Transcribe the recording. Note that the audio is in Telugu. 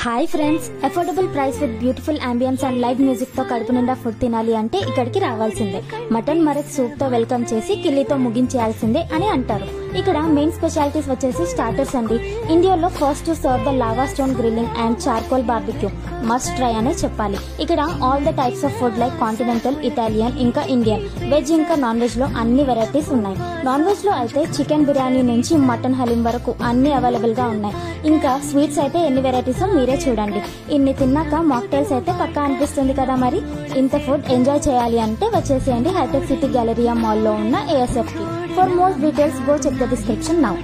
Hi friends, affordable price with beautiful ambience and live music తో కడుపు నిండా ఫుడ్ తినాలి అంటే ఇక్కడికి రావాల్సిందే. మటన్ మరక్ సూప్ తో వెల్కమ్ చేసి కిల్లీతో ముగించేయాల్సిందే అని అంటారు. ఇక్కడ మెయిన్ స్పెషాలిటీస్ వచ్చేసి స్టార్టర్స్ అండి. ఇండియాలో first to serve the lava stone grilling and charcoal barbecue must try అనే చెప్పాలి. ఇక్కడ all the types of food like continental, Italian, ఇంకా ఇండియన్, వెజ్ ఇంకా నాన్ వెజ్ లో అన్ని వెరైటీస్ ఉన్నాయి. నాన్ వెజ్ లో అయితే చికెన్ బిర్యానీ నుంచి మటన్ హలీం వరకు అన్ని అవైలబుల్ గా ఉన్నాయి. ఇంకా స్వీట్స్ అయితే ఎన్ని వెరైటీస్ మీరే చూడండి. ఇన్ని తిన్నాక మాక్టైల్స్ అయితే పక్కా అనిపిస్తుంది కదా. మరి ఇంత ఫుడ్ ఎంజాయ్ చేయాలి అంటే వచ్చేసేయండి హైటెక్ సిటీ గ్యాలరియా మాల్ లో ఉన్న ASF కి. For more details, go check the description now.